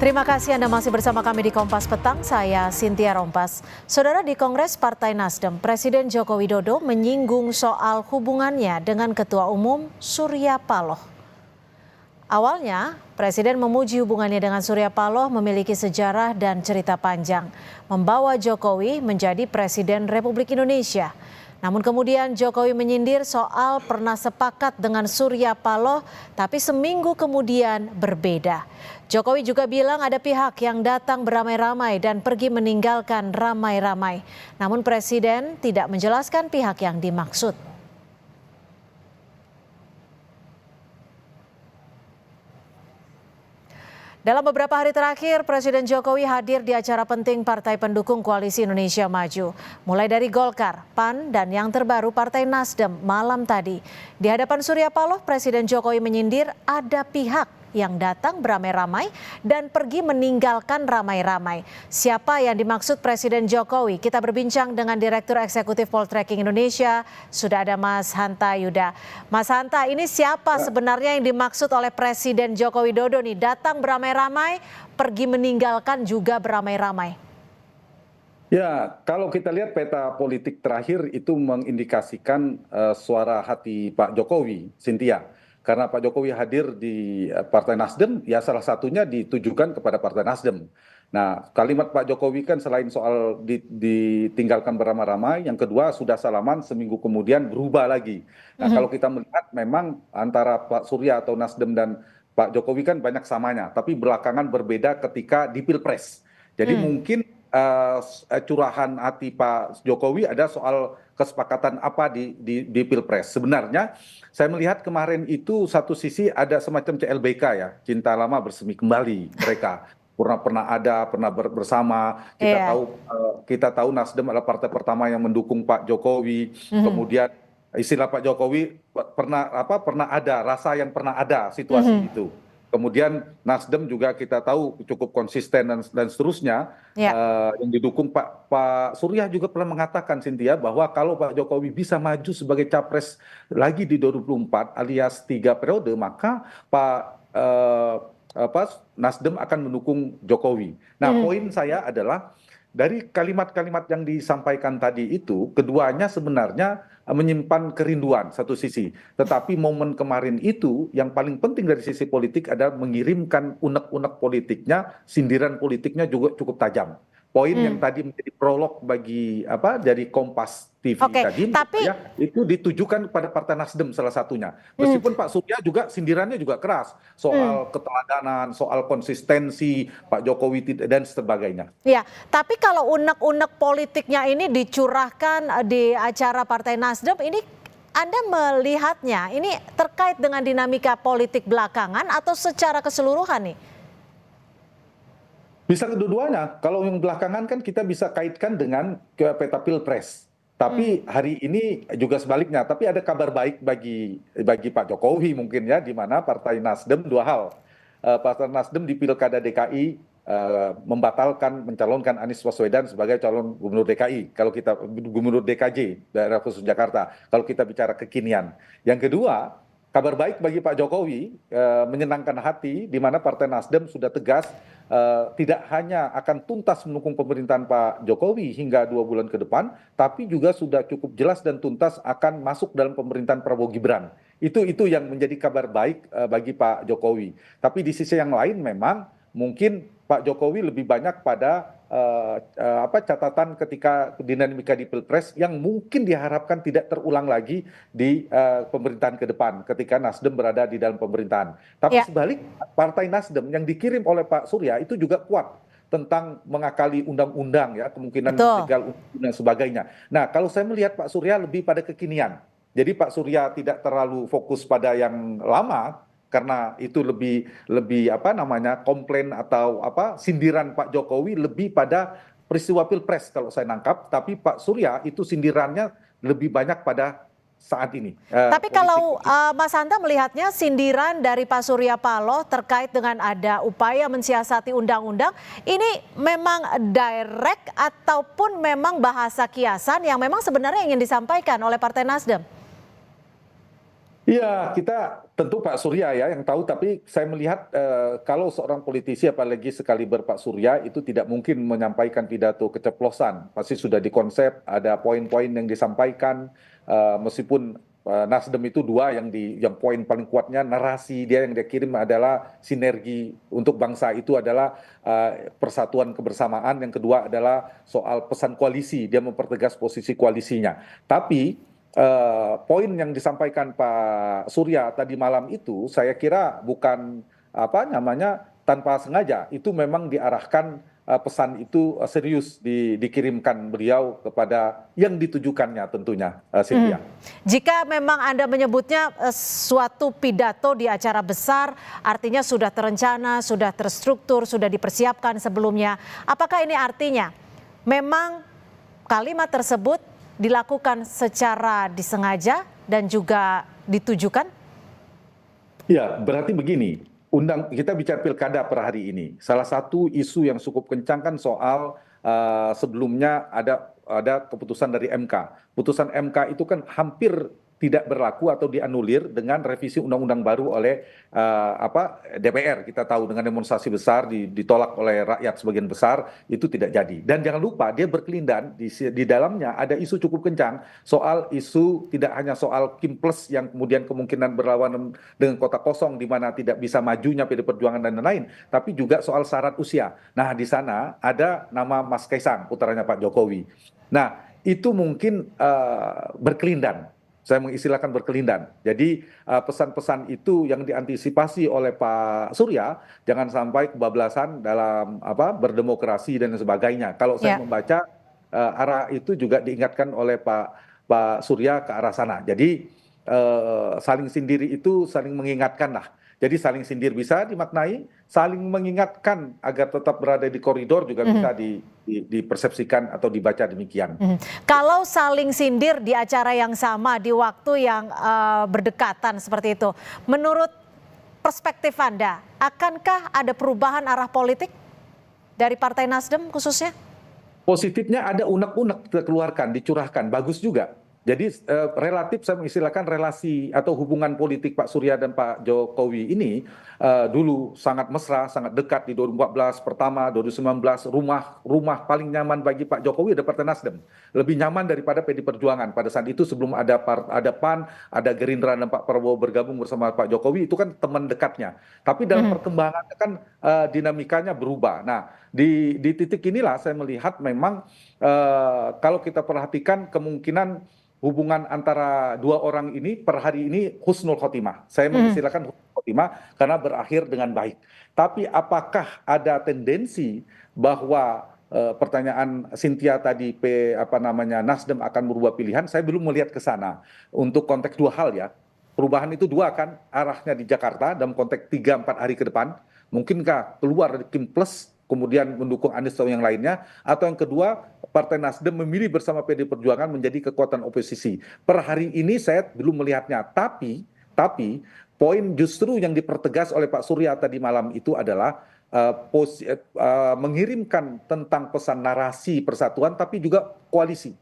Terima kasih Anda masih bersama kami di Kompas Petang, saya Cynthia Rompas. Saudara, di Kongres Partai Nasdem, Presiden Joko Widodo menyinggung soal hubungannya dengan Ketua Umum Surya Paloh. Awalnya, Presiden memuji hubungannya dengan Surya Paloh memiliki sejarah dan cerita panjang, membawa Jokowi menjadi Presiden Republik Indonesia. Namun kemudian Jokowi menyindir soal pernah sepakat dengan Surya Paloh, tapi seminggu kemudian berbeda. Jokowi juga bilang ada pihak yang datang beramai-ramai dan pergi meninggalkan ramai-ramai. Namun Presiden tidak menjelaskan pihak yang dimaksud. Dalam beberapa hari terakhir, Presiden Jokowi hadir di acara penting partai pendukung Koalisi Indonesia Maju. Mulai dari Golkar, PAN, dan yang terbaru Partai Nasdem malam tadi. Di hadapan Surya Paloh, Presiden Jokowi menyindir ada pihak yang datang beramai-ramai dan pergi meninggalkan ramai-ramai. Siapa yang dimaksud Presiden Jokowi? Kita berbincang dengan Direktur Eksekutif Poltreking Indonesia, sudah ada Mas Hanta Yuda. Mas Hanta, ini siapa sebenarnya yang dimaksud oleh Presiden Joko Widodo nih? Datang beramai-ramai, pergi meninggalkan juga beramai-ramai. Ya, kalau kita lihat peta politik terakhir itu mengindikasikan suara hati Pak Jokowi, Cynthia. Karena Pak Jokowi hadir di Partai Nasdem, ya salah satunya ditujukan kepada Partai Nasdem. Nah, kalimat Pak Jokowi kan selain soal ditinggalkan beramai-ramai, yang kedua sudah salaman seminggu kemudian berubah lagi. Nah, kalau kita melihat memang antara Pak Surya atau Nasdem dan Pak Jokowi kan banyak samanya, tapi belakangan berbeda ketika di Pilpres. Jadi mungkin curahan hati Pak Jokowi ada soal kesepakatan apa di Pilpres. Sebenarnya saya melihat kemarin itu satu sisi ada semacam CLBK ya, cinta lama bersemi kembali mereka. Pernah ada, pernah bersama. Kita tahu Nasdem adalah partai pertama yang mendukung Pak Jokowi. Kemudian istilah Pak Jokowi pernah ada rasa yang pernah ada situasi itu. Kemudian Nasdem juga kita tahu cukup konsisten dan seterusnya. Yang didukung Pak Surya juga pernah mengatakan, Cynthia, bahwa kalau Pak Jokowi bisa maju sebagai capres lagi di 2024 alias 3 periode, maka Nasdem akan mendukung Jokowi. Nah, poin saya adalah dari kalimat-kalimat yang disampaikan tadi itu, keduanya sebenarnya menyimpan kerinduan satu sisi. Tetapi momen kemarin itu yang paling penting dari sisi politik adalah mengirimkan unek-unek politiknya, sindiran politiknya juga cukup tajam. Poin yang tadi menjadi prolog dari Kompas TV tadi, itu ditujukan kepada Partai Nasdem salah satunya. Meskipun Pak Surya juga sindirannya juga keras soal keteladanan, soal konsistensi Pak Jokowi dan sebagainya. Ya, tapi kalau unek-unek politiknya ini dicurahkan di acara Partai Nasdem, ini Anda melihatnya ini terkait dengan dinamika politik belakangan atau secara keseluruhan nih? Bisa kedua-duanya. Kalau yang belakangan kan kita bisa kaitkan dengan peta Pilpres. Tapi hari ini juga sebaliknya. Tapi ada kabar baik bagi Pak Jokowi mungkin ya, di mana Partai Nasdem dua hal. Partai Nasdem di Pilkada DKI membatalkan mencalonkan Anies Baswedan sebagai calon gubernur DKI. Kalau kita gubernur DKJ, daerah khusus Jakarta. Kalau kita bicara kekinian. Yang kedua, kabar baik bagi Pak Jokowi, menyenangkan hati di mana Partai Nasdem sudah tegas tidak hanya akan tuntas mendukung pemerintahan Pak Jokowi hingga 2 bulan ke depan, tapi juga sudah cukup jelas dan tuntas akan masuk dalam pemerintahan Prabowo Gibran. Itu yang menjadi kabar baik bagi Pak Jokowi. Tapi di sisi yang lain memang mungkin Pak Jokowi lebih banyak pada catatan ketika dinamika di Pilpres yang mungkin diharapkan tidak terulang lagi di pemerintahan ke depan ketika Nasdem berada di dalam pemerintahan. Tapi sebalik, Partai Nasdem yang dikirim oleh Pak Surya itu juga kuat tentang mengakali undang-undang ya, kemungkinan legal dan sebagainya. Nah, kalau saya melihat Pak Surya lebih pada kekinian. Jadi Pak Surya tidak terlalu fokus pada yang lama, karena itu lebih komplain atau sindiran Pak Jokowi lebih pada peristiwa Pilpres kalau saya nangkap, tapi Pak Surya itu sindirannya lebih banyak pada saat ini. Tapi kalau Mas Hanta melihatnya sindiran dari Pak Surya Paloh terkait dengan ada upaya mensiasati undang-undang, ini memang direct ataupun memang bahasa kiasan yang memang sebenarnya ingin disampaikan oleh Partai Nasdem? Iya, kita tentu Pak Surya ya yang tahu, tapi saya melihat kalau seorang politisi apalagi sekaliber Pak Surya itu tidak mungkin menyampaikan pidato keceplosan. Pasti sudah dikonsep, ada poin-poin yang disampaikan, meskipun Nasdem itu dua yang poin paling kuatnya narasi dia yang dia kirim adalah sinergi untuk bangsa itu adalah persatuan kebersamaan, yang kedua adalah soal pesan koalisi, dia mempertegas posisi koalisinya. Tapi poin yang disampaikan Pak Surya tadi malam itu saya kira bukan apa namanya tanpa sengaja, itu memang diarahkan, pesan itu serius dikirimkan beliau kepada yang ditujukannya tentunya, Hmm. Cynthia. Jika memang Anda menyebutnya suatu pidato di acara besar, artinya sudah terencana, sudah terstruktur, sudah dipersiapkan sebelumnya. Apakah ini artinya memang kalimat tersebut dilakukan secara disengaja dan juga ditujukan? Ya, berarti begini, kita bicara pilkada per hari ini. Salah satu isu yang cukup kencang kan soal sebelumnya ada keputusan dari MK. Putusan MK itu kan hampir tidak berlaku atau dianulir dengan revisi undang-undang baru oleh DPR. Kita tahu dengan demonstrasi besar ditolak oleh rakyat sebagian besar, itu tidak jadi. Dan jangan lupa dia berkelindan di dalamnya ada isu cukup kencang soal isu tidak hanya soal Kim Plus yang kemudian kemungkinan berlawanan dengan kota kosong di mana tidak bisa majunya PD Perjuangan dan lain-lain, tapi juga soal syarat usia. Nah, di sana ada nama Mas Kaisang, putranya Pak Jokowi. Nah, itu mungkin berkelindan. Saya mengistilahkan berkelindan. Jadi pesan-pesan itu yang diantisipasi oleh Pak Surya jangan sampai kebablasan dalam berdemokrasi dan sebagainya. Kalau saya Ya. membaca arah itu juga diingatkan oleh Pak Surya ke arah sana. Jadi saling sendiri itu saling mengingatkan lah. Jadi saling sindir bisa dimaknai, saling mengingatkan agar tetap berada di koridor juga bisa dipersepsikan atau dibaca demikian. Kalau saling sindir di acara yang sama, di waktu yang berdekatan seperti itu, menurut perspektif Anda, akankah ada perubahan arah politik dari Partai Nasdem khususnya? Positifnya ada unek-unek dikeluarkan, dicurahkan, bagus juga. Jadi relatif saya mengistilahkan relasi atau hubungan politik Pak Surya dan Pak Jokowi ini dulu sangat mesra, sangat dekat di 2014 pertama, 2019 rumah paling nyaman bagi Pak Jokowi ada Partai Nasdem. Lebih nyaman daripada PD Perjuangan. Pada saat itu sebelum ada PAN, ada Gerindra dan Pak Prabowo bergabung bersama Pak Jokowi itu kan teman dekatnya. Tapi dalam perkembangannya kan dinamikanya berubah. Nah, di titik inilah saya melihat memang kalau kita perhatikan kemungkinan hubungan antara dua orang ini per hari ini husnul khotimah. Saya mengistilahkan husnul khotimah karena berakhir dengan baik. Tapi apakah ada tendensi bahwa pertanyaan Cynthia tadi Nasdem akan berubah pilihan? Saya belum melihat ke sana. Untuk konteks dua hal ya. Perubahan itu dua kan arahnya di Jakarta dalam konteks 3-4 hari ke depan. Mungkinkah keluar dari Kim Plus kemudian mendukung Anies atau yang lainnya, atau yang kedua Partai Nasdem memilih bersama PD Perjuangan menjadi kekuatan oposisi. Per hari ini saya belum melihatnya, tapi poin justru yang dipertegas oleh Pak Surya tadi malam itu adalah mengirimkan tentang pesan narasi persatuan, tapi juga koalisi.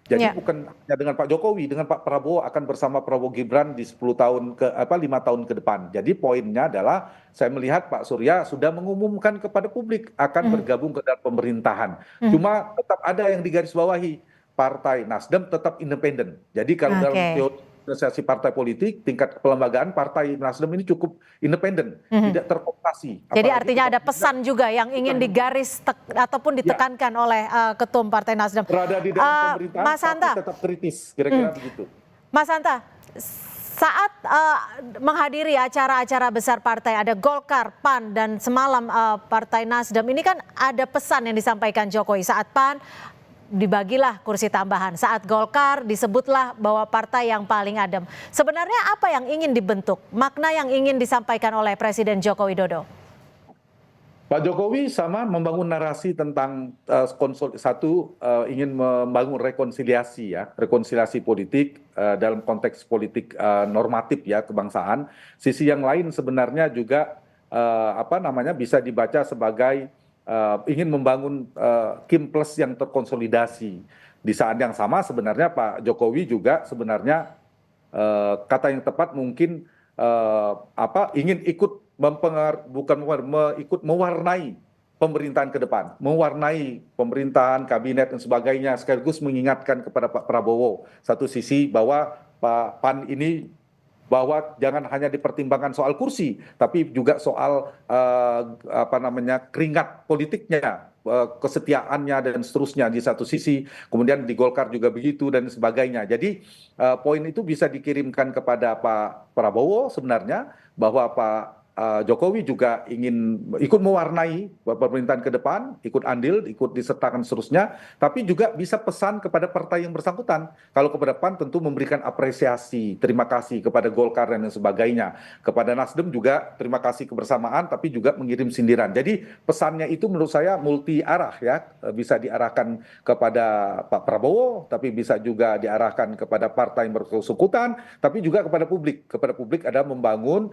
Jadi Ya. bukan hanya dengan Pak Jokowi, dengan Pak Prabowo akan bersama Prabowo Gibran di 10 tahun 5 tahun ke depan. Jadi poinnya adalah saya melihat Pak Surya sudah mengumumkan kepada publik akan bergabung ke dalam pemerintahan. Cuma tetap ada yang digarisbawahi, Partai Nasdem tetap independen. Jadi kalau dalam Oke. teori organisasi partai politik, tingkat kelembagaan Partai Nasdem ini cukup independen, tidak terkooptasi. Jadi Apalagi artinya ada kita pesan juga yang ingin ataupun ya, ditekankan oleh Ketum Partai Nasdem. berada di dalam pemerintahan Mas tapi Hanta, tetap kritis, kira-kira begitu. Mas Hanta, saat menghadiri acara-acara besar partai, ada Golkar, PAN, dan semalam Partai Nasdem, ini kan ada pesan yang disampaikan Jokowi. Saat PAN dibagilah kursi tambahan, saat Golkar disebutlah bahwa partai yang paling adem. Sebenarnya apa yang ingin dibentuk, makna yang ingin disampaikan oleh Presiden Joko Widodo? Pak Jokowi sama membangun narasi tentang ingin membangun rekonsiliasi ya, rekonsiliasi politik dalam konteks politik normatif ya kebangsaan. Sisi yang lain sebenarnya juga bisa dibaca sebagai ingin membangun Kim Plus yang terkonsolidasi. Di saat yang sama sebenarnya Pak Jokowi juga sebenarnya kata yang tepat mungkin ingin ikut ikut mewarnai pemerintahan ke depan, mewarnai pemerintahan, kabinet dan sebagainya, sekaligus mengingatkan kepada Pak Prabowo satu sisi bahwa Pak PAN ini bahwa jangan hanya dipertimbangkan soal kursi, tapi juga soal keringat politiknya, kesetiaannya dan seterusnya di satu sisi. Kemudian di Golkar juga begitu dan sebagainya. Jadi poin itu bisa dikirimkan kepada Pak Prabowo sebenarnya bahwa Pak Jokowi juga ingin ikut mewarnai pemerintahan ke depan, ikut andil, ikut disertakan seterusnya, tapi juga bisa pesan kepada partai yang bersangkutan. Kalau kepada PAN tentu memberikan apresiasi, terima kasih kepada Golkar dan lain sebagainya. Kepada Nasdem juga terima kasih kebersamaan, tapi juga mengirim sindiran. Jadi pesannya itu menurut saya multi arah ya, bisa diarahkan kepada Pak Prabowo, tapi bisa juga diarahkan kepada partai yang bersangkutan, tapi juga kepada publik. Kepada publik ada membangun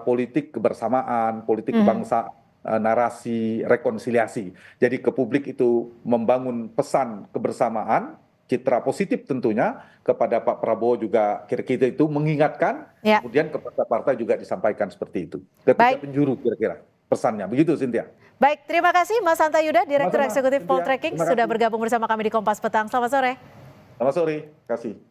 politik kebersamaan, politik kebangsaan, narasi rekonsiliasi. Jadi ke publik itu membangun pesan kebersamaan, citra positif tentunya kepada Pak Prabowo juga kira-kira itu mengingatkan, Ya. kemudian kepada partai juga disampaikan seperti itu. Ketika penjuru kira-kira pesannya. Begitu Cynthia. Baik, terima kasih Mas Hanta Yuda, Direktur Sama-sama, Eksekutif Cynthia. Poltreking Terima sudah kasih. bergabung bersama kami di Kompas Petang. Selamat sore. Selamat sore, kasih.